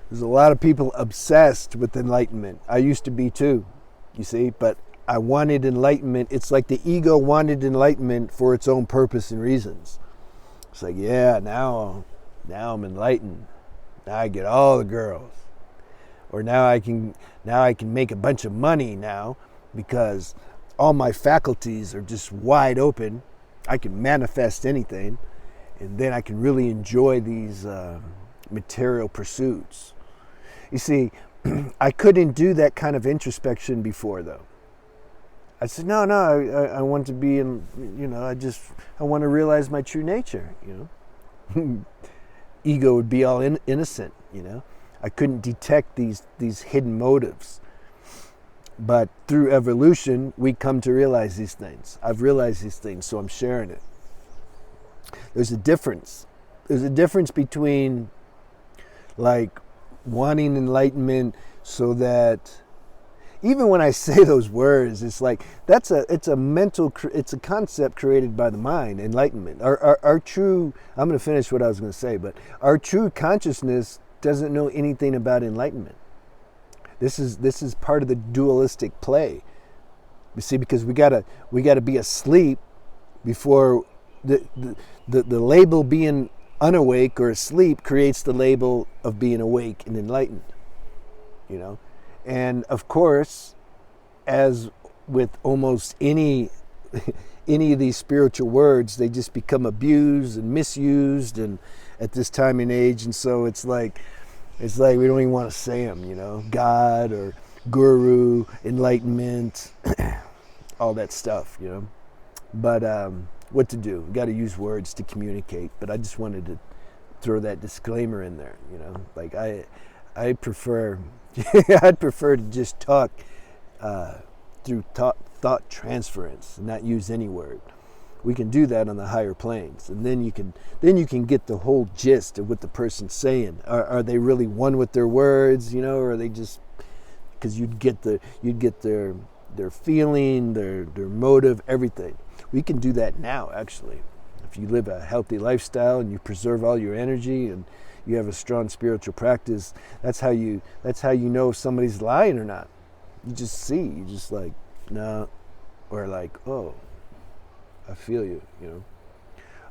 There's a lot of people obsessed with enlightenment. I used to be too, you see, but I wanted enlightenment. It's like the ego wanted enlightenment for its own purpose and reasons. It's like, yeah, now I'm enlightened. Now I get all the girls. Or now I can make a bunch of money now because all my faculties are just wide open. I can manifest anything, and then I can really enjoy these material pursuits. You see, I couldn't do that kind of introspection before, though. I said, no, I want to be in, I want to realize my true nature, Ego would be all innocent, I couldn't detect these hidden motives. But through evolution, we come to realize these things. I've realized these things, so I'm sharing it. There's a difference. There's a difference between like wanting enlightenment so that even when I say those words, it's like it's a concept created by the mind, enlightenment. Our true, I'm going to finish what I was going to say, but our true consciousness doesn't know anything about enlightenment. This is part of the dualistic play. You see, because we gotta be asleep before the label being unawake or asleep creates the label of being awake and enlightened. And of course, as with almost any of these spiritual words, they just become abused and misused, and at this time and age, and so it's like we don't even want to say them, God or guru, enlightenment, all that stuff, But what to do? We got to use words to communicate. But I just wanted to throw that disclaimer in there, Like I prefer, I'd prefer to just talk through thought transference and not use any word. We can do that on the higher planes, and then you can get the whole gist of what the person's saying. Are they really one with their words, or are they just, because you'd get their feeling, their motive, everything. We can do that now, actually. If you live a healthy lifestyle and you preserve all your energy and you have a strong spiritual practice, that's how you know if somebody's lying or not. You just see, you just like, no, or like, oh, I feel you,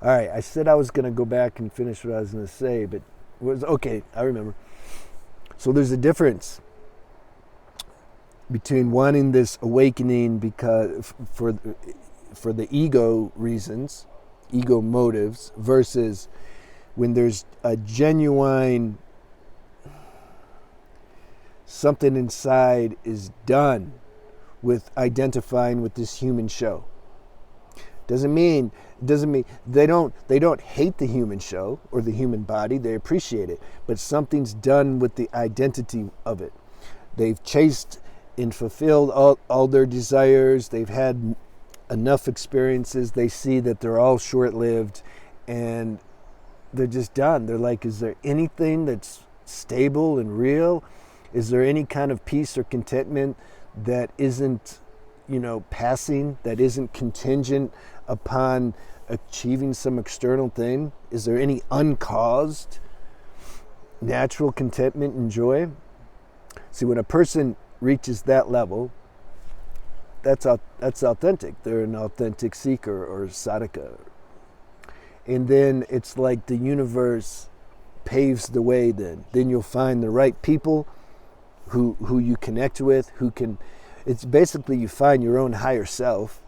All right, I said I was going to go back and finish what I was going to say, but okay, I remember. So there's a difference between wanting this awakening because for the ego reasons, ego motives, versus when there's a genuine something inside is done with identifying with this human show. Doesn't mean they don't hate the human show or the human body. They appreciate it, but something's done with the identity of it. They've chased and fulfilled all their desires. They've had enough experiences. They see that they're all short-lived, and they're just done. They're like, is there anything that's stable and real? Is there any kind of peace or contentment that isn't, passing, that isn't contingent upon achieving some external thing? Is there any uncaused natural contentment and joy? See, when a person reaches that level, that's authentic. They're an authentic seeker or sadhaka. And then it's like the universe paves the way then. Then you'll find the right people who you connect with, it's basically you find your own higher self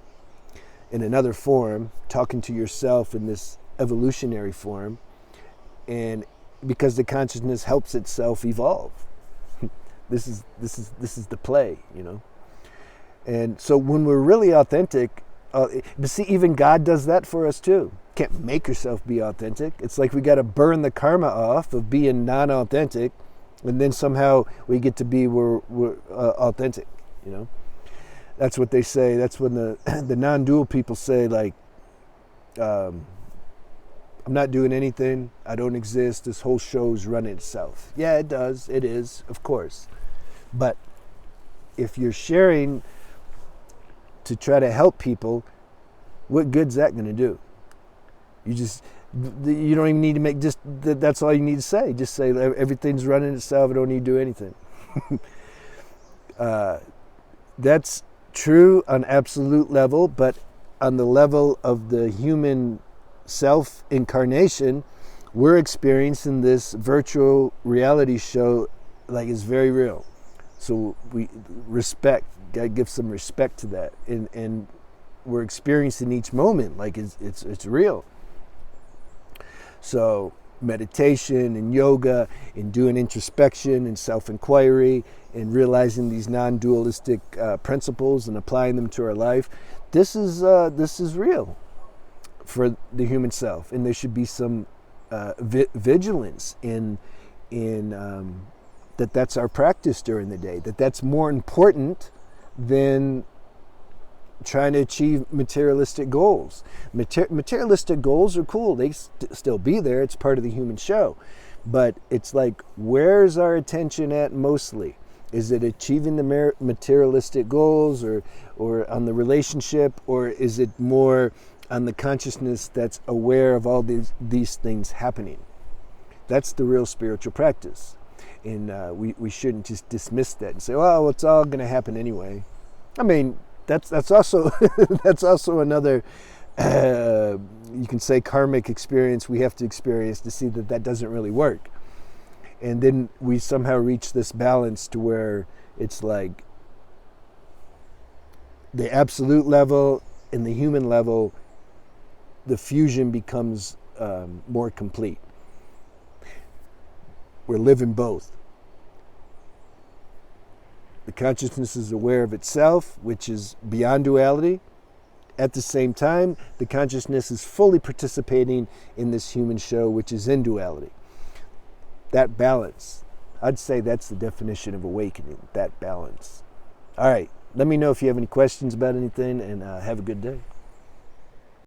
in another form, talking to yourself in this evolutionary form, and because the consciousness helps itself evolve. This is the play, And so when we're really authentic, but see, even God does that for us too. Can't make yourself be authentic. It's like we got to burn the karma off of being non-authentic, and then somehow we get to be we're authentic. That's what they say. That's when the non-dual people say, like, I'm not doing anything. I don't exist. This whole show's running itself. Yeah, it does. It is, of course. But if you're sharing to try to help people, what good's that going to do? You don't even need to make, just that's all you need to say. Just say everything's running itself. I don't need to do anything. That's true on absolute level, but on the level of the human self-incarnation, we're experiencing this virtual reality show like it's very real. So we respect, gotta give some respect to that, and we're experiencing each moment like it's real. So meditation and yoga and doing introspection and self-inquiry and realizing these non-dualistic principles and applying them to our life, this is real for the human self, and there should be some vigilance in that's our practice during the day, that's more important than trying to achieve materialistic goals. Materialistic goals are cool. They still be there. It's part of the human show. But it's like, where's our attention at mostly? Is it achieving the materialistic goals or on the relationship, or is it more on the consciousness that's aware of all these things happening? That's the real spiritual practice. And we shouldn't just dismiss that and say, well, it's all going to happen anyway. I mean, that's also that's also another you can say karmic experience we have to experience to see that doesn't really work. And then we somehow reach this balance to where it's like the absolute level and the human level, the fusion becomes more complete. We're living both. The consciousness is aware of itself, which is beyond duality. At the same time, the consciousness is fully participating in this human show, which is in duality. That balance, I'd say that's the definition of awakening, that balance. All right, let me know if you have any questions about anything, and have a good day.